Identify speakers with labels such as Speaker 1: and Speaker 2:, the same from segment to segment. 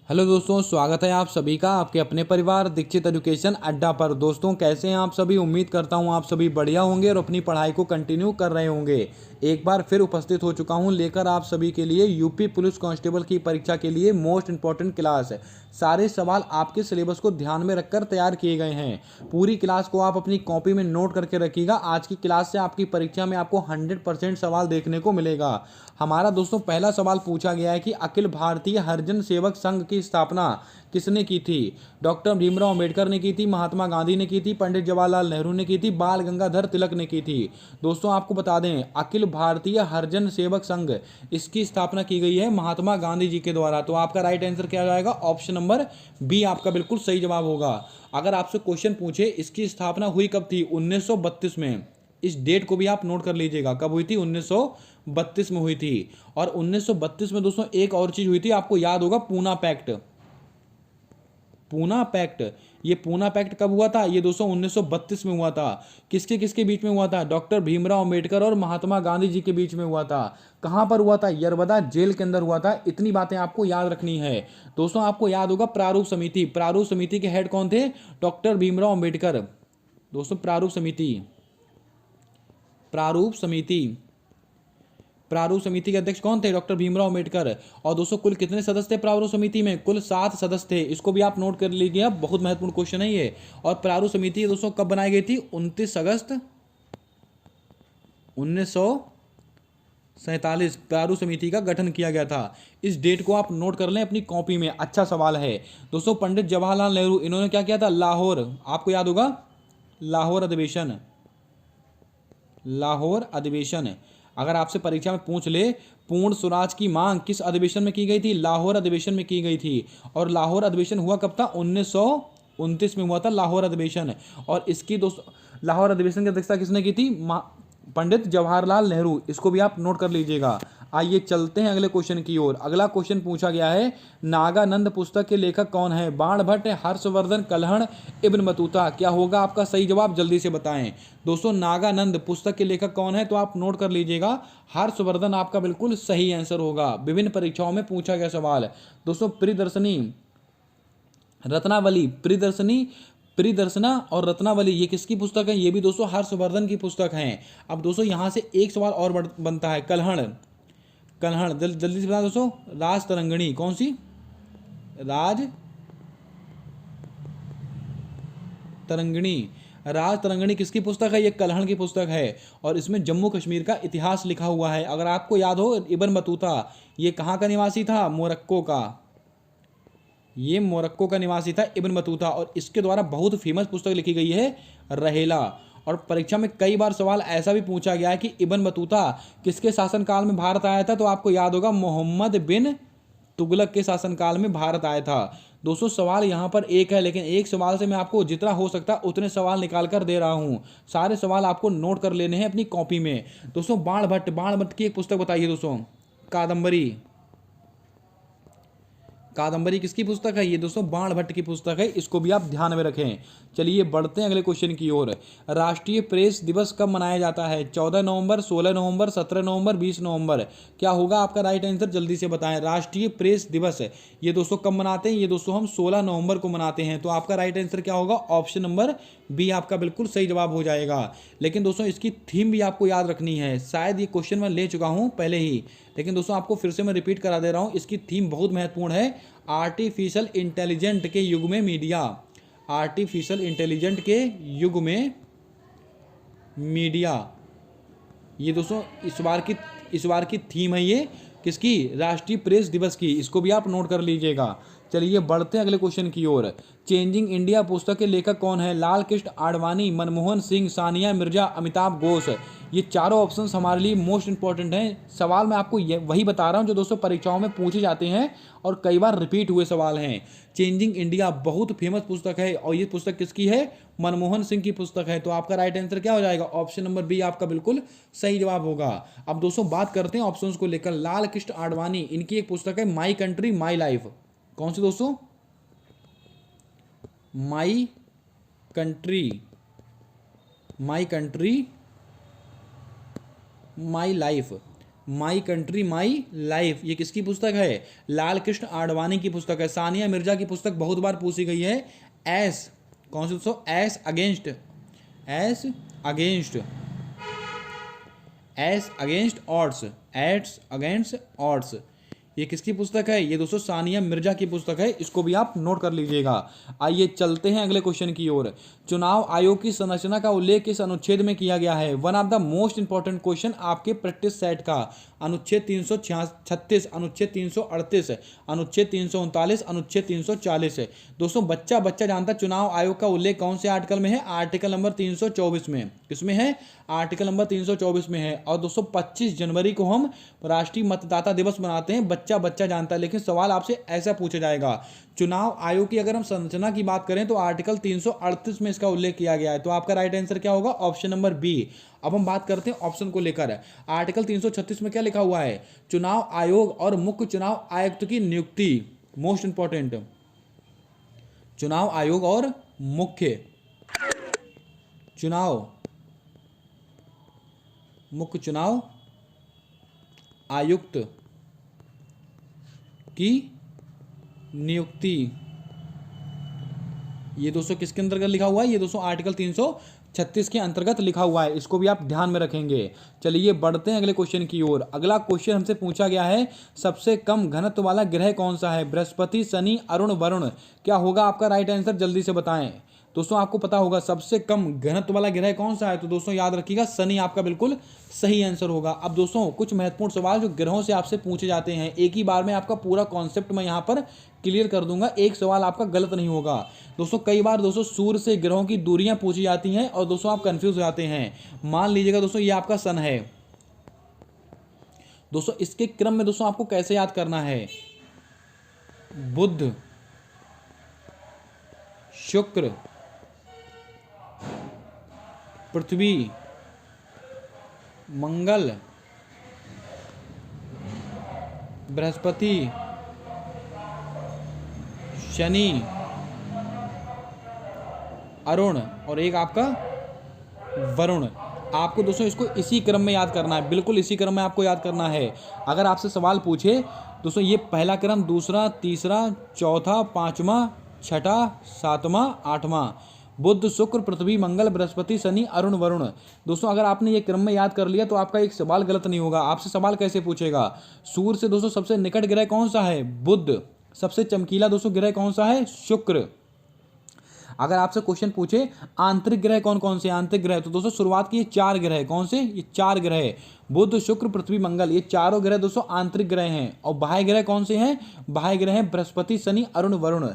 Speaker 1: Hello दोस्तों, स्वागत है आप सभी का आपके अपने परिवार दीक्षित एजुकेशन अड्डा पर। दोस्तों कैसे हैं आप सभी। उम्मीद करता हूं आप सभी बढ़िया होंगे और अपनी पढ़ाई को कंटिन्यू कर रहे होंगे। एक बार फिर उपस्थित हो चुका हूं लेकर आप सभी के लिए यूपी पुलिस कांस्टेबल की परीक्षा के लिए मोस्ट इंपॉर्टेंट क्लास। सारे सवाल आपके सिलेबस को ध्यान में रखकर तैयार किए गए हैं। पूरी क्लास को आप अपनी कॉपी में नोट करके रखिएगा। आज की क्लास से आपकी परीक्षा में आपको 100% सवाल देखने को मिलेगा। हमारा दोस्तों पहला सवाल पूछा गया है कि अखिल भारतीय हरिजन सेवक संघ की स्थापना किसने की थी। डॉक्टर भीमराव अंबेडकर ने की थी, महात्मा गांधी ने की थी, पंडित जवाहरलाल नेहरू ने की थी, बाल गंगाधर तिलक ने की थी। दोस्तों आपको बता दें अखिल भारतीय हरिजन सेवक संघ इसकी स्थापना की गई है महात्मा गांधी जी के द्वारा। तो आपका राइट आंसर क्या जाएगा, ऑप्शन नंबर बी आपका बिल्कुल सही जवाब होगा। अगर आपसे क्वेश्चन पूछे इसकी स्थापना हुई कब थी, 1932 में। इस डेट को भी आप नोट कर लीजिएगा, कब हुई थी, 1932 में हुई थी। और 1932 में दोस्तों एक और चीज हुई थी, आपको याद होगा, पूना पैक्ट। पूना पैक्ट, ये पूना पैक्ट कब हुआ था, ये दोस्तों 1932 में हुआ था। किसके किसके बीच में हुआ था, डॉक्टर भीमराव अंबेडकर और महात्मा गांधी जी के बीच में हुआ था। कहां पर हुआ था, यरबदा जेल के अंदर हुआ था। इतनी बातें आपको याद रखनी है। दोस्तों आपको याद होगा प्रारूप समिति, प्रारूप समिति के हेड कौन थे, डॉक्टर भीमराव अंबेडकर। दोस्तों प्रारूप समिति, प्रारूप समिति, प्रारूप समिति के अध्यक्ष कौन थे, डॉक्टर भीमराव अंबेडकर। और दोस्तों कुल कितने सदस्य थे प्रारूप समिति में, कुल 7 सदस्य थे। इसको भी आप नोट कर लीजिए, बहुत महत्वपूर्ण क्वेश्चन है ये। और प्रारूप समिति दोस्तों कब बनाई गई थी, 29 अगस्त 1947 प्रारूप समिति का गठन किया गया था। इस डेट को आप नोट कर लें अपनी कॉपी में। अच्छा सवाल है दोस्तों। पंडित जवाहरलाल नेहरू इन्होंने क्या किया था, लाहौर, आपको याद होगा, लाहौर अधिवेशन, लाहौर अधिवेशन। अगर आपसे परीक्षा में पूछ ले पूर्ण स्वराज की मांग किस अधिवेशन में की गई थी, लाहौर अधिवेशन में की गई थी। और लाहौर अधिवेशन हुआ कब था, 1929 में हुआ था लाहौर अधिवेशन। और इसकी दोस्तों लाहौर अधिवेशन की अध्यक्षता किसने की थी, पंडित जवाहरलाल नेहरू। इसको भी आप नोट कर लीजिएगा। आइए चलते हैं अगले क्वेश्चन की ओर। अगला क्वेश्चन पूछा गया है, नागानंद पुस्तक के लेखक कौन है, बाणभट्ट, हर्षवर्धन, कल्हण, इब्न बतूता। क्या होगा आपका सही जवाब, जल्दी से बताएं। दोस्तों नागानंद पुस्तक के लेखक कौन है, तो आप नोट कर लीजिएगा, हर्षवर्धन आपका बिल्कुल सही आंसर होगा। विभिन्न परीक्षाओं में पूछा गया सवाल। दोस्तों प्रियदर्शनी, रत्नावली, प्रियदर्शनी, प्रियदर्शना और रत्नावली ये किसकी पुस्तक है, ये भी दोस्तों हर्षवर्धन की पुस्तक है। अब दोस्तों यहां से एक सवाल और बनता है, कल्हण, कल्हण जल्दी से बता दोस्तों, राज तरंगिणी, कौन सी, राज तरंगिणी, राज तरंगिणी किसकी पुस्तक है, ये कल्हण की पुस्तक है। और इसमें जम्मू कश्मीर का इतिहास लिखा हुआ है। अगर आपको याद हो इब्न बतूता ये कहाँ का निवासी था, मोरक्को का, ये मोरक्को का निवासी था इब्न बतूता। और इसके द्वारा बहुत फेमस पुस्तक लिखी गई है, रहेला। और परीक्षा में कई बार सवाल ऐसा भी पूछा गया है कि इब्न बतूता किसके शासनकाल में भारत आया था, तो आपको याद होगा मोहम्मद बिन तुगलक के शासनकाल में भारत आया था। दोस्तों सवाल यहाँ पर एक है, लेकिन एक सवाल से मैं आपको जितना हो सकता उतने सवाल निकाल कर दे रहा हूँ। सारे सवाल आपको नोट कर लेने हैं अपनी कॉपी में। दोस्तों बाणभट्ट, बाणभट्ट की एक पुस्तक बताइए दोस्तों, कादम्बरी, कादंबरी किसकी पुस्तक है, ये दोस्तों बाणभट्ट की पुस्तक है। इसको भी आप ध्यान में रखें। चलिए बढ़ते हैं अगले क्वेश्चन की ओर। राष्ट्रीय प्रेस दिवस कब मनाया जाता है, 14 नवंबर, 16 नवंबर, 17 नवंबर, 20 नवंबर। क्या होगा आपका राइट आंसर, जल्दी से बताएं। राष्ट्रीय प्रेस दिवस ये दोस्तों कब मनाते हैं, ये दोस्तों हम 16 नवंबर को मनाते हैं। तो आपका राइट आंसर क्या होगा, ऑप्शन नंबर बी आपका बिल्कुल सही जवाब हो जाएगा। लेकिन दोस्तों इसकी थीम भी आपको याद रखनी है। शायद ये क्वेश्चन मैं ले चुका हूं पहले ही, लेकिन दोस्तों आपको फिर से मैं रिपीट करा दे रहा हूं। इसकी थीम बहुत महत्वपूर्ण है, आर्टिफिशियल इंटेलिजेंट के युग में मीडिया, आर्टिफिशियल इंटेलिजेंट के युग में मीडिया। ये दोस्तों इस बार की थीम है, ये किसकी, राष्ट्रीय प्रेस दिवस की। इसको भी आप नोट कर लीजिएगा। चलिए बढ़ते हैं अगले क्वेश्चन की ओर। चेंजिंग इंडिया पुस्तक के लेखक कौन है, लाल कृष्ण आडवाणी, मनमोहन सिंह, सानिया मिर्जा, अमिताभ घोष। ये चारों ऑप्शंस हमारे लिए मोस्ट इंपॉर्टेंट हैं। सवाल मैं आपको वही बता रहा हूं जो दोस्तों परीक्षाओं में पूछे जाते हैं और कई बार रिपीट हुए सवाल हैं। चेंजिंग इंडिया बहुत फेमस पुस्तक है और ये पुस्तक किसकी है, मनमोहन सिंह की पुस्तक है। तो आपका राइट आंसर क्या हो जाएगा, ऑप्शन नंबर बी आपका बिल्कुल सही जवाब होगा। अब दोस्तों बात करते हैं ऑप्शंस को लेकर। लाल कृष्ण आडवाणी इनकी एक पुस्तक है माई कंट्री माई लाइफ। कौन सी दोस्तों, my country, my country my life, my country my life, ये किसकी पुस्तक है? लाल कृष्ण आडवाणी की पुस्तक है। सानिया मिर्जा की पुस्तक बहुत बार पूछी गई है, एस, कौन सी दोस्तों? Ace against, ace against, ace against odds, ace against odds, ये किसकी पुस्तक है? ये दोस्तों सानिया मिर्जा की पुस्तक है, इसको भी आप नोट कर लीजिएगा। आइए चलते हैं अगले क्वेश्चन की ओर। चुनाव आयोग की संरचना का उल्लेख किस अनुच्छेद में किया गया है? One of the most important question आपके प्रैक्टिस सेट का। अनुच्छेद 336, अनुच्छेद 338, अनुच्छेद 339, अनुच्छेद 340 है। दोस्तों बच्चा बच्चा जानता चुनाव आयोग का उल्लेख कौन से आर्टिकल में है? आर्टिकल नंबर 324 में। किसमें है? आर्टिकल नंबर 324 में है। और दोस्तों 25 जनवरी को हम राष्ट्रीय मतदाता दिवस मनाते हैं, बच्चा बच्चा जानता है। लेकिन सवाल आपसे ऐसा पूछा जाएगा, चुनाव आयोग की अगर हम संरचना की बात करें तो आर्टिकल 338 में इसका उल्लेख किया गया है। तो आपका राइट आंसर क्या होगा? Option number B. अब हम बात करते हैं ऑप्शन को लेकर। आर्टिकल 336 में क्या लिखा हुआ है? चुनाव आयोग और मुख्य चुनाव आयुक्त की नियुक्ति, मोस्ट इंपॉर्टेंट, चुनाव आयोग और मुख्य चुनाव आयुक्त की नियुक्ति, ये दोस्तों किसके अंतर्गत लिखा हुआ है? ये दोस्तों आर्टिकल 336 के अंतर्गत लिखा हुआ है, इसको भी आप ध्यान में रखेंगे। चलिए बढ़ते हैं अगले क्वेश्चन की ओर। अगला क्वेश्चन हमसे पूछा गया है, सबसे कम घनत्व वाला ग्रह कौन सा है? बृहस्पति, शनि, अरुण, वरुण। क्या होगा आपका राइट आंसर? जल्दी से बताएं। दोस्तों आपको पता होगा सबसे कम घनत्व वाला ग्रह कौन सा है? तो दोस्तों याद रखिएगा शनि आपका बिल्कुल सही आंसर होगा। अब दोस्तों कुछ महत्वपूर्ण सवाल जो ग्रहों से आपसे पूछे जाते हैं, एक ही बार में आपका पूरा कॉन्सेप्ट मैं यहाँ पर क्लियर कर दूंगा, एक सवाल आपका गलत नहीं होगा। दोस्तों कई बार दोस्तों सूर्य से ग्रहों की दूरियां पूछी जाती हैं और दोस्तों आप कंफ्यूज हो जाते हैं। मान लीजिएगा दोस्तों ये आपका सन है। दोस्तों इसके क्रम में दोस्तों आपको कैसे याद करना है? बुध, शुक्र, पृथ्वी, मंगल, बृहस्पति, शनि, अरुण और एक आपका वरुण। आपको दोस्तों इसको इसी क्रम में याद करना है, बिल्कुल इसी क्रम में आपको याद करना है। अगर आपसे सवाल पूछे दोस्तों ये पहला क्रम, दूसरा, तीसरा, चौथा, पांचवा, छठा, सातवां, आठवां, बुध, शुक्र, पृथ्वी, मंगल, बृहस्पति, शनि, अरुण, वरुण। दोस्तों अगर आपने ये क्रम में याद कर लिया तो आपका एक सवाल गलत नहीं होगा। आपसे सवाल कैसे पूछेगा? सूर्य से दोस्तों सबसे निकट ग्रह कौन सा है? बुध। सबसे चमकीला दोस्तों ग्रह कौन सा है? शुक्र। अगर आपसे क्वेश्चन पूछे आंतरिक ग्रह कौन कौन से? आंतरिक ग्रह, तो दोस्तों शुरुआत की 4 ग्रह, कौन से? ये 4 ग्रह, बुध, शुक्र, पृथ्वी, मंगल, ये चारों ग्रह दोस्तों आंतरिक ग्रह हैं। और बाह्य ग्रह कौन से हैं? बाह्य ग्रह हैं बृहस्पति, शनि, अरुण, वरुण।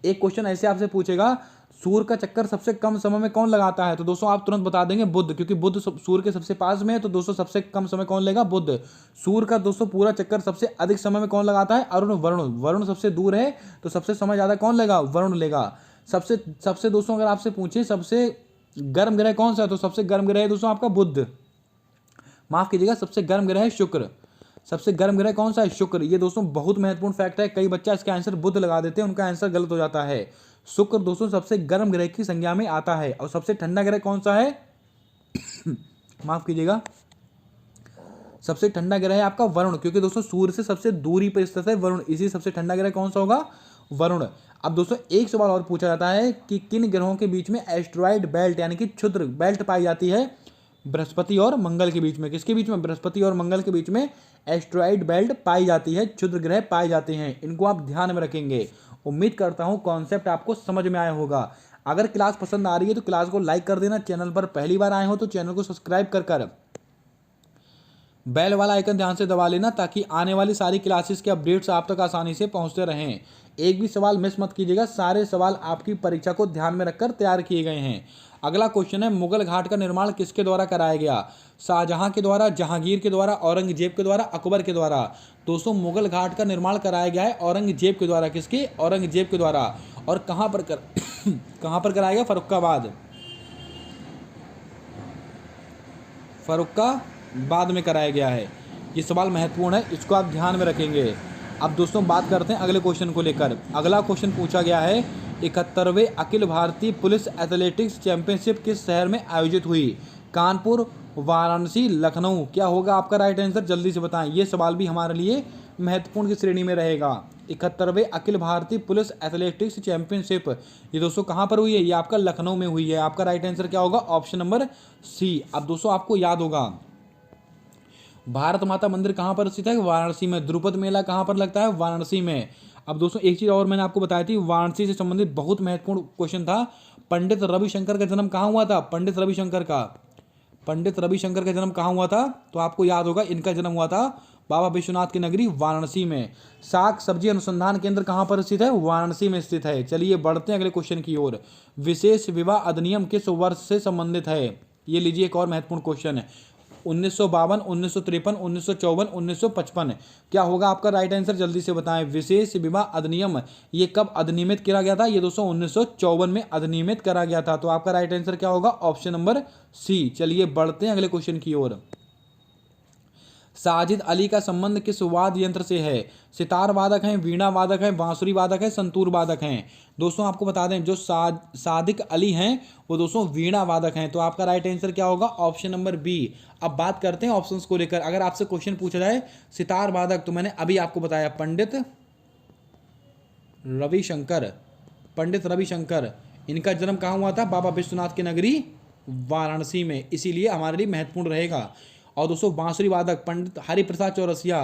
Speaker 1: एक क्वेश्चन ऐसे आपसे पूछेगा सूर्य का चक्कर सबसे कम समय में कौन लगाता है? तो दोस्तों आप तुरंत बता देंगे बुध, क्योंकि बुध सूर्य के सबसे पास में है। तो दोस्तों सबसे कम समय कौन लेगा? बुध। सूर्य का दोस्तों पूरा चक्कर सबसे अधिक समय में कौन लगाता है? अरुण, वरुण। वरुण सबसे दूर है तो सबसे समय ज्यादा कौन लेगा? वरुण लेगा। सबसे दोस्तों अगर आपसे पूछे सबसे गर्म ग्रह कौन सा है? तो सबसे गर्म ग्रह है दोस्तों आपका बुध, माफ कीजिएगा, सबसे गर्म ग्रह है शुक्र। सबसे गर्म ग्रह कौन सा है? शुक्र। ये दोस्तों बहुत महत्वपूर्ण फैक्ट है, कई बच्चा इसका आंसर बुध लगा देते हैं, उनका आंसर गलत हो जाता है। शुक्र दोस्तों सबसे गर्म ग्रह की संज्ञा में आता है। और सबसे ठंडा ग्रह कौन सा है? माफ कीजिएगा, सबसे ठंडा ग्रह है आपका वरुण, क्योंकि दोस्तों सूर्य से सबसे दूरी पर स्थित है वरुण, इसी सबसे ठंडा ग्रह कौन सा होगा? वरुण। अब दोस्तों एक सवाल और पूछा जाता है कि किन ग्रहों के बीच में एस्टेरॉयड बेल्ट यानी कि क्षुद्र बेल्ट पाई जाती है? बृहस्पति और मंगल के बीच में। किसके बीच में? बृहस्पति और मंगल के बीच में एस्टेरॉयड बेल्ट पाई जाती है, क्षुद्र ग्रह पाए जाते हैं। इनको आप ध्यान में रखेंगे। उम्मीद करता हूं कॉन्सेप्ट आपको समझ में आया होगा। अगर क्लास पसंद आ रही है तो क्लास को लाइक कर देना। चैनल पर पहली बार आए हो तो चैनल को सब्सक्राइब कर बेल वाला आइकन ध्यान से दबा लेना, ताकि आने वाली सारी क्लासेस के अपडेट्स आप तक आसानी से पहुंचते रहें। एक भी सवाल मिस मत कीजिएगा, सारे सवाल आपकी परीक्षा को ध्यान में रखकर तैयार किए गए हैं। अगला क्वेश्चन है, मुगल घाट का निर्माण किसके द्वारा कराया गया? शाहजहां के द्वारा, जहांगीर के द्वारा, औरंगजेब के द्वारा, अकबर के द्वारा। दोस्तों मुगल घाट का निर्माण कराया गया है औरंगजेब के द्वारा। किसके? औरंगजेब के द्वारा। और कहां पर कराया गया? फर्रुखाबाद में कराया गया है। ये सवाल महत्वपूर्ण है, इसको आप ध्यान में रखेंगे। अब दोस्तों बात करते हैं अगले क्वेश्चन को लेकर। अगला क्वेश्चन पूछा गया है, 71वें Akhil Bharatiya police athletics championship किस शहर में आयोजित हुई? कानपुर, वाराणसी, लखनऊ, क्या होगा आपका राइट आंसर, जल्दी से बताएं। ये सवाल भी हमारे लिए महत्वपूर्ण की श्रेणी में रहेगा। 71वें Akhil Bharatiya police athletics championship ये दोस्तों कहाँ पर हुई है, ये आपका लखनऊ में हुई है। आपका राइट आंसर क्या होगा, ऑप्शन नंबर सी। अब दोस्तों आपको याद होगा भारत माता मंदिर कहाँ पर स्थित है, वाराणसी में। द्रुपद मेला कहाँ पर लगता है, वाराणसी में। अब दोस्तों एक चीज और मैंने आपको बताई थी, वाराणसी से संबंधित बहुत महत्वपूर्ण क्वेश्चन था। पंडित रविशंकर का जन्म कहाँ हुआ था, पंडित रविशंकर का जन्म कहाँ हुआ था, तो आपको याद होगा इनका जन्म हुआ था बाबा विश्वनाथ की नगरी वाराणसी में। साग सब्जी अनुसंधान केंद्र कहाँ पर स्थित है, वाराणसी में स्थित है। चलिए बढ़ते हैं अगले क्वेश्चन की ओर। विशेष विवाह अधिनियम किस वर्ष से संबंधित है, ये लीजिए एक और महत्वपूर्ण क्वेश्चन है। 1952, 1953, 1954, 1955, क्या होगा आपका राइट आंसर, जल्दी से बताएं। विशेष विवाह अधिनियम ये कब अधिनियमित किया गया था, ये दोस्तों 1954 में अधिनियमित करा गया था। तो आपका राइट आंसर क्या होगा, ऑप्शन नंबर सी। चलिए बढ़ते हैं अगले क्वेश्चन की ओर। साजिद अली का संबंध किस वाद्य यंत्र से है, सितार वादक हैं, वीणा वादक हैं, बांसुरी वादक हैं, संतूर वादक हैं। दोस्तों आपको बता दें जो सादिक अली हैं वो दोस्तों वीणा वादक हैं। तो आपका राइट आंसर क्या होगा, ऑप्शन नंबर बी। अब बात करते हैं ऑप्शंस को लेकर। अगर आपसे क्वेश्चन पूछा जाए सितार वादक, तो मैंने अभी आपको बताया पंडित रविशंकर, इनका जन्म कहाँ हुआ था, बाबा विश्वनाथ की नगरी वाराणसी में, इसीलिए हमारे लिए महत्वपूर्ण रहेगा। और दोस्तों बांसुरी वादक पंडित हरिप्रसाद चौरसिया,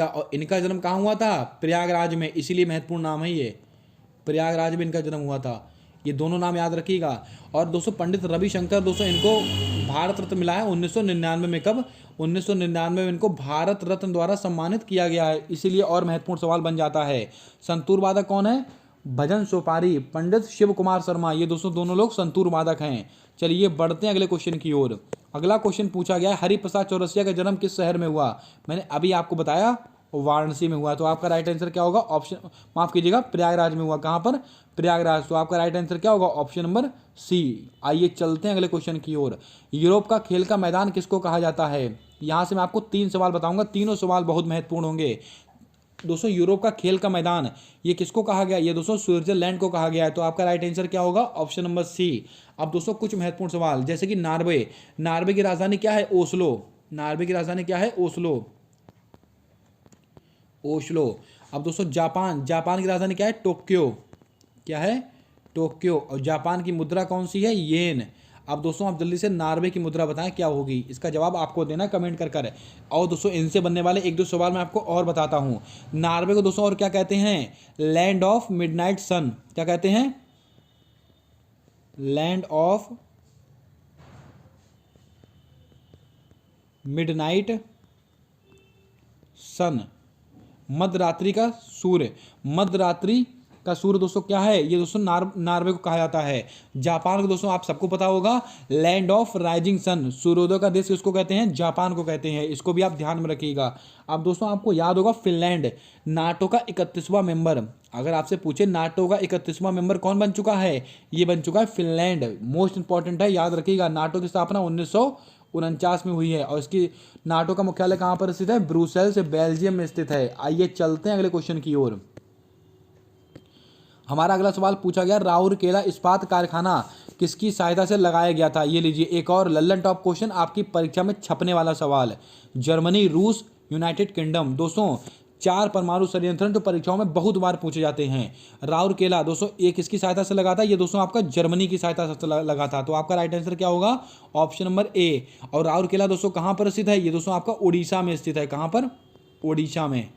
Speaker 1: और इनका जन्म कहाँ हुआ था, प्रयागराज में, इसीलिए महत्वपूर्ण नाम है ये, प्रयागराज में इनका जन्म हुआ था। ये दोनों नाम याद रखिएगा। और दोस्तों पंडित रविशंकर, दोस्तों इनको भारत रत्न मिला है 1999 में। कब, 1999 में इनको भारत रत्न द्वारा सम्मानित किया गया है, इसीलिए और महत्वपूर्ण सवाल बन जाता है। संतूर वादक कौन है, भजन सोपारी, पंडित शिव कुमार शर्मा, ये दोस्तों दोनों लोग संतूर वादक हैं। चलिए बढ़ते हैं अगले क्वेश्चन की ओर। अगला क्वेश्चन पूछा गया हरिप्रसाद चौरसिया का जन्म किस शहर में हुआ, मैंने अभी आपको बताया वाराणसी में हुआ। तो आपका राइट आंसर क्या होगा, ऑप्शन माफ कीजिएगा प्रयागराज में हुआ। कहाँ पर, प्रयागराज। तो आपका राइट आंसर क्या होगा, ऑप्शन नंबर सी। आइए चलते हैं अगले क्वेश्चन की ओर। यूरोप का खेल का मैदान किसको कहा जाता है, यहाँ से मैं आपको 3 सवाल बताऊंगा, तीनों सवाल बहुत महत्वपूर्ण होंगे। दोस्तों यूरोप का खेल का मैदान ये किसको कहा गया, ये दोस्तों स्विट्जरलैंड को कहा गया है। तो आपका राइट आंसर क्या होगा, ऑप्शन नंबर सी। अब दोस्तों कुछ महत्वपूर्ण सवाल, जैसे कि नार्वे की राजधानी क्या है, ओस्लो। नार्वे की राजधानी क्या है, ओस्लो। अब दोस्तों जापान की राजधानी क्या है, टोक्यो। क्या है, टोक्यो। और जापान की मुद्रा कौन सी है, येन। अब दोस्तों आप जल्दी से नार्वे की मुद्रा बताएं क्या होगी, इसका जवाब आपको देना कमेंट कर। और दोस्तों इनसे बनने वाले 1-2 सवाल मैं आपको और बताता हूं। नार्वे को दोस्तों और क्या कहते हैं, लैंड ऑफ मिडनाइट सन। क्या कहते हैं, लैंड ऑफ मिडनाइट सन, मध्यरात्रि का सूर्य दोस्तों क्या है, ये दोस्तों नार्वे को कहा जाता है। जापान को दोस्तों आप सबको पता होगा, लैंड ऑफ राइजिंग सन, सूर्योदय का देश किसको कहते हैं, जापान को कहते हैं। इसको भी आप ध्यान में रखिएगा। अब दोस्तों आपको याद होगा फिनलैंड नाटो का 31वां मेंबर, अगर आपसे पूछे नाटो का 31वां मेंबर कौन बन चुका है, ये बन चुका है फिनलैंड। मोस्ट इंपॉर्टेंट है, याद रखिएगा। नाटो की स्थापना 1949 में हुई है और इसकी नाटो का मुख्यालय कहाँ पर स्थित है, ब्रुसेल्स बेल्जियम में स्थित है। आइए चलते हैं अगले क्वेश्चन की ओर। हमारा अगला सवाल पूछा गया राउरकेला इस्पात कारखाना किसकी सहायता से लगाया गया था। ये लीजिए एक और लल्लन टॉप क्वेश्चन, आपकी परीक्षा में छपने वाला सवाल। जर्मनी, रूस, यूनाइटेड किंगडम। दोस्तों 4 परमाणु संयंत्रण तो परीक्षाओं में बहुत बार पूछे जाते हैं। राउरकेला दोस्तों ये किसकी सहायता से लगा था, ये दोस्तों आपका जर्मनी की सहायता से लगा था। तो आपका राइट आंसर क्या होगा, ऑप्शन नंबर ए। और राउरकेला दोस्तों कहाँ पर स्थित है, ये दोस्तों आपका उड़ीसा में स्थित है। कहाँ पर, उड़ीसा में।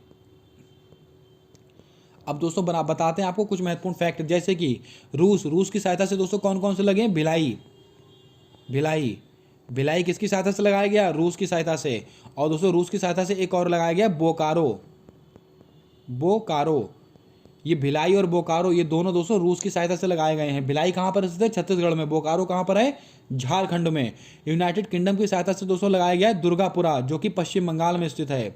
Speaker 1: अब दोस्तों बताते हैं आपको कुछ महत्वपूर्ण फैक्ट, जैसे कि रूस की सहायता से दोस्तों कौन कौन से लगे, भिलाई किसकी सहायता से लगाया गया, रूस की सहायता से। और दोस्तों रूस की सहायता से एक और लगाया गया बोकारो। ये भिलाई और बोकारो ये दोनों दोस्तों रूस की सहायता से लगाए गए हैं। भिलाई कहाँ पर स्थित है, छत्तीसगढ़ में। बोकारो कहाँ पर है, झारखंड में। यूनाइटेड किंगडम की सहायता से दोस्तों लगाया गया है दुर्गापुरा, जो कि पश्चिम बंगाल में स्थित है।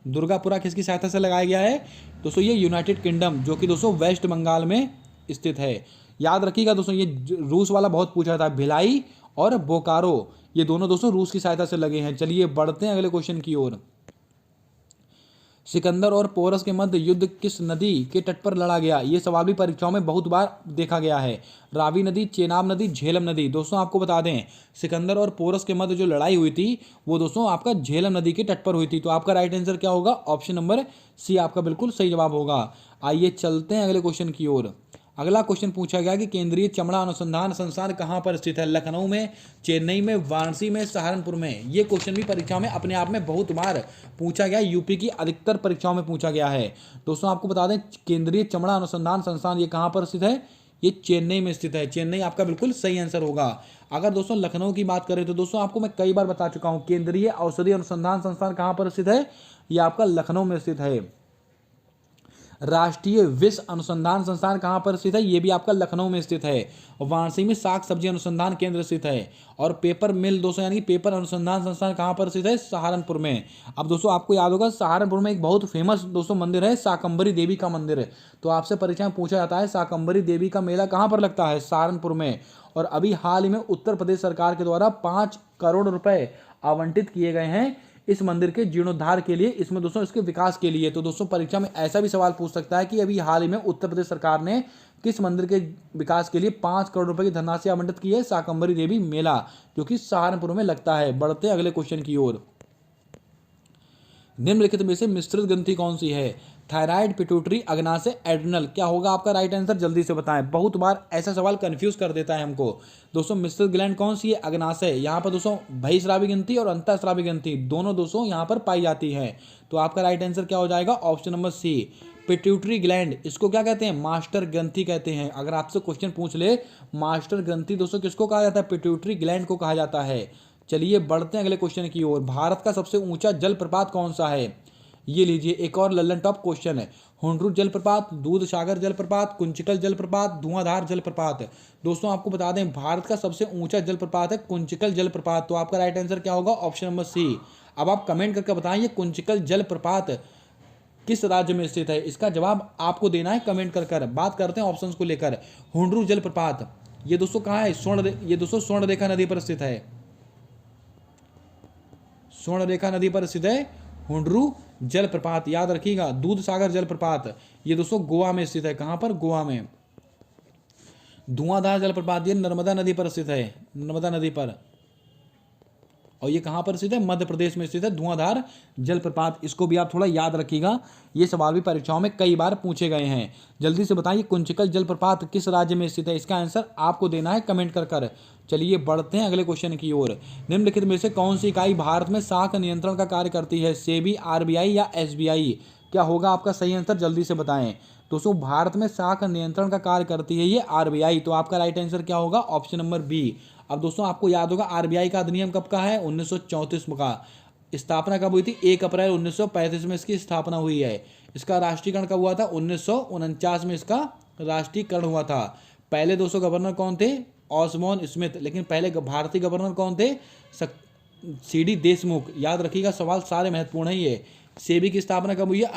Speaker 1: दुर्गापुरा किसकी सहायता से लगाया गया है दोस्तों, ये यूनाइटेड किंगडम, जो कि दोस्तों वेस्ट बंगाल में स्थित है। याद रखिएगा दोस्तों, ये रूस वाला बहुत पूछा था। भिलाई और बोकारो ये दोनों दोस्तों रूस की सहायता से लगे हैं। चलिए बढ़ते हैं अगले क्वेश्चन की ओर। सिकंदर और पोरस के मध्य युद्ध किस नदी के तट पर लड़ा गया? ये सवाल भी परीक्षाओं में बहुत बार देखा गया है। रावी नदी, चेनाब नदी, झेलम नदी। दोस्तों आपको बता दें, सिकंदर और पोरस के मध्य जो लड़ाई हुई थी वो दोस्तों आपका झेलम नदी के तट पर हुई थी। तो आपका राइट आंसर क्या होगा? ऑप्शन नंबर सी आपका बिल्कुल सही जवाब होगा। आइए चलते हैं अगले क्वेश्चन की ओर। अगला क्वेश्चन पूछा गया कि केंद्रीय चमड़ा अनुसंधान संस्थान कहाँ पर स्थित है? लखनऊ में, चेन्नई में, वाराणसी में, सहारनपुर में। ये क्वेश्चन भी परीक्षा में अपने आप में बहुत बार पूछा गया, यूपी की अधिकतर परीक्षाओं में पूछा गया है। दोस्तों आपको बता दें, केंद्रीय चमड़ा अनुसंधान संस्थान ये कहाँ पर स्थित है? ये चेन्नई में स्थित है। चेन्नई आपका बिल्कुल सही आंसर होगा। अगर दोस्तों लखनऊ की बात करें तो दोस्तों आपको मैं कई बार बता चुका हूँ, केंद्रीय औषधि अनुसंधान संस्थान कहाँ पर स्थित है? ये आपका लखनऊ में स्थित है। राष्ट्रीय विष अनुसंधान संस्थान कहाँ पर स्थित है? ये भी आपका लखनऊ में स्थित है। वाराणसी में साग सब्जी अनुसंधान केंद्र स्थित है। और पेपर मिल दोस्तों यानी कि पेपर अनुसंधान संस्थान कहाँ पर स्थित है? सहारनपुर में। अब दोस्तों आपको याद होगा, सहारनपुर में एक बहुत फेमस दोस्तों मंदिर है, शाकंभरी देवी का मंदिर है। तो आपसे परीक्षा में पूछा जाता है शाकंभरी देवी का मेला कहाँ पर लगता है? सहारनपुर में। और अभी हाल ही में उत्तर प्रदेश सरकार के द्वारा 5 करोड़ रुपए आवंटित किए गए हैं इस मंदिर के जीर्णोद्धार के लिए, इसमें दोस्तों इसके विकास के लिए। तो दोस्तों परीक्षा में ऐसा भी सवाल पूछ सकता है कि अभी हाल ही में उत्तर प्रदेश सरकार ने किस मंदिर के विकास के लिए 5 करोड़ रुपए की धनराशि आवंटित की है? शाकंभरी देवी मेला, जो कि सहारनपुर में लगता है। बढ़ते हैं अगले क्वेश्चन की ओर। निम्नलिखित में से मिश्रित ग्रंथि कौन सी है? थायराइड, पिट्यूटरी, अग्नाशय, एड्रिनल। क्या होगा आपका राइट आंसर? जल्दी से बताएं, बहुत बार ऐसा सवाल कंफ्यूज कर देता है हमको। दोस्तों मिश्रित ग्लैंड कौन सी है? अग्नाशय। यहाँ पर दोस्तों बहिस्रावी ग्रंथि और अंतःस्रावी ग्रंथि दोनों दोस्तों यहाँ पर पाई जाती है। तो आपका राइट आंसर क्या हो जाएगा? Option number C. Pituitary gland, इसको क्या कहते हैं? मास्टर ग्रंथि कहते हैं। अगर आपसे क्वेश्चन पूछ ले, मास्टर ग्रंथि दोस्तों किसको कहा जाता है? पिट्यूटरी ग्लैंड को कहा जाता है। चलिए बढ़ते हैं अगले क्वेश्चन की ओर। भारत का सबसे ऊंचा जलप्रपात कौन सा है? ये लीजिए एक और लल्लन टॉप क्वेश्चन है। हुंड्रू जलप्रपात, दूध सागर जलप्रपात, कुंचिकल जलप्रपात, धुआंधार जलप्रपात। दोस्तों आपको बता दें, भारत का सबसे ऊंचा जलप्रपात है कुंचिकल जलप्रपात। तो आपका राइट आंसर क्या होगा? Option number C. अब आप कमेंट करके बताएं, ये कुंचिकल जलप्रपात किस राज्य में स्थित है? इसका जवाब आपको देना है कमेंट कर। बात करते हैं ऑप्शंस को लेकर। हुंड्रू जलप्रपात ये दोस्तों कहाँ है? ये दोस्तों स्वर्णरेखा नदी पर स्थित है। स्वर्णरेखा नदी पर स्थित है हुंड्रू जलप्रपात, याद रखिएगा। दूध सागर जलप्रपात ये दोस्तों गोवा में स्थित है। कहां पर? गोवा में। धुआंधार जलप्रपात ये नर्मदा नदी पर स्थित है, नर्मदा नदी पर। और ये कहां पर स्थित है? मध्य प्रदेश में स्थित है धुआंधार जलप्रपात। इसको भी आप थोड़ा याद रखिएगा, ये सवाल भी परीक्षाओं में कई बार पूछे गए हैं। जल्दी से बताइए, कुंचिकल जलप्रपात किस राज्य में स्थित है? इसका आंसर आपको देना है कमेंट कर। चलिए बढ़ते हैं अगले क्वेश्चन की ओर। निम्नलिखित में से कौन सी इकाई भारत में साख नियंत्रण का कार्य करती है? सेबी, आरबीआई या एसबीआई? क्या होगा आपका सही आंसर? जल्दी से बताएं। दोस्तों भारत में साख नियंत्रण का कार्य करती है ये आरबीआई। तो आपका राइट आंसर क्या होगा? Option number B. अब दोस्तों आपको याद होगा, आरबीआई का अधिनियम कब का है? 1934 का। स्थापना कब हुई थी? 1 अप्रैल 1935 में इसकी स्थापना हुई है। इसका राष्ट्रीयकरण कब हुआ था? 1949 में इसका राष्ट्रीयकरण हुआ था। पहले दोस्तों गवर्नर कौन थे? Osborne Smith. लेकिन पहले भारतीय गवर्नर कौन थे? सीडी देशमुख। याद रखिएगा, सवाल सारे महत्वपूर्ण है ये। सेबी की स्थापना कब हुई है?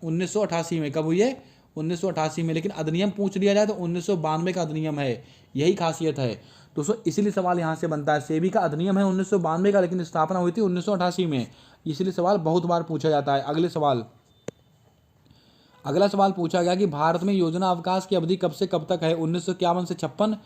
Speaker 1: 1988 में। कब हुई है? 1988 में। लेकिन अधिनियम पूछ लिया जाए तो 1992 का अधिनियम है। यही खासियत है दोस्तों, इसीलिए सवाल यहाँ से बनता है। सेबी का अधिनियम है 1992 का, लेकिन स्थापना हुई थी 1988 में। इसलिए सवाल बहुत बार पूछा जाता है। अगला सवाल पूछा गया कि भारत में योजना अवकाश की अवधि कब से कब तक है? 1951 से 56,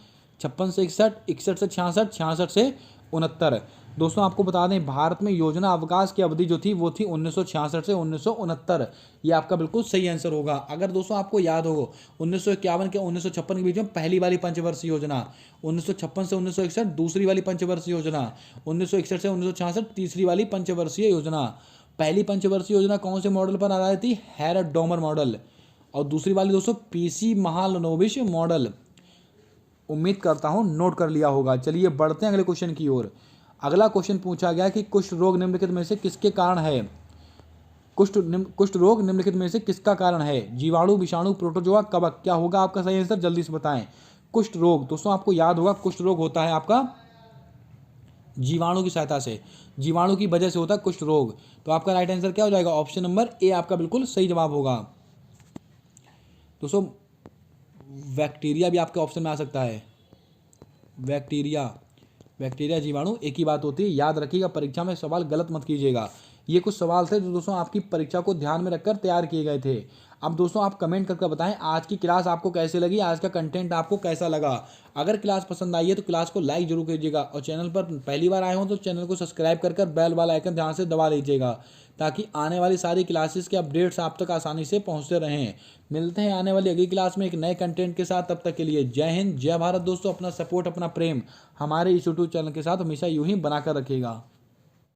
Speaker 1: 56 से 61, 61 से 66, 66 से 69। दोस्तों आपको बता दें, भारत में योजना अवकाश की अवधि जो थी वो थी 1966 से 1969। ये आपका बिल्कुल सही आंसर होगा। अगर दोस्तों आपको याद हो, 1951 के 1956 के बीच में पहली वाली पंचवर्षीय योजना, 1956 से 1961 दूसरी वाली पंचवर्षीय योजना, 1961 से 1966 तीसरी वाली पंचवर्षीय योजना। पहली पंचवर्षीय योजना कौन से मॉडल पर आधारित थी? हैरट डोमर मॉडल। और दूसरी वाली दोस्तों पीसी महालनोबिश मॉडल। उम्मीद करता हूं नोट कर लिया होगा। चलिए बढ़ते हैं अगले क्वेश्चन की ओर। अगला क्वेश्चन पूछा गया कि कुष्ठ रोग निम्नलिखित में से किसके कारण है? कुष्ठ रोग निम्नलिखित में से किसका कारण है? जीवाणु, विषाणु, प्रोटोजोआ, कवक? क्या होगा आपका सही आंसर? जल्दी से बताएं। कुष्ठ रोग दोस्तों आपको याद होगा, कुष्ठ रोग होता है आपका जीवाणु की सहायता से, जीवाणु की वजह से होता है कुष्ठ रोग। तो आपका राइट आंसर क्या हो जाएगा? ऑप्शन नंबर ए आपका बिल्कुल सही जवाब होगा। दोस्तों बैक्टीरिया भी आपके ऑप्शन में आ सकता है। बैक्टीरिया जीवाणु एक ही बात होती है, याद रखिएगा। परीक्षा में सवाल गलत मत कीजिएगा। ये कुछ सवाल थे जो दोस्तों आपकी परीक्षा को ध्यान में रखकर तैयार किए गए थे। अब दोस्तों आप कमेंट करके बताएं आज की क्लास आपको कैसे लगी, आज का कंटेंट आपको कैसा लगा। अगर क्लास पसंद आई है तो क्लास को लाइक जरूर कीजिएगा और चैनल पर पहली बार आए हो तो चैनल को सब्सक्राइब कर बेल वाला आइकन ध्यान से दबा लीजिएगा, ताकि आने वाली सारी क्लासेस के अपडेट्स आप तक आसानी से पहुंचते रहें। मिलते हैं आने वाली अगली क्लास में एक नए कंटेंट के साथ। तब तक के लिए जय हिंद, जय भारत दोस्तों। अपना सपोर्ट, अपना प्रेम हमारे इस यूट्यूब चैनल के साथ हमेशा यूं ही बनाकर रखिएगा।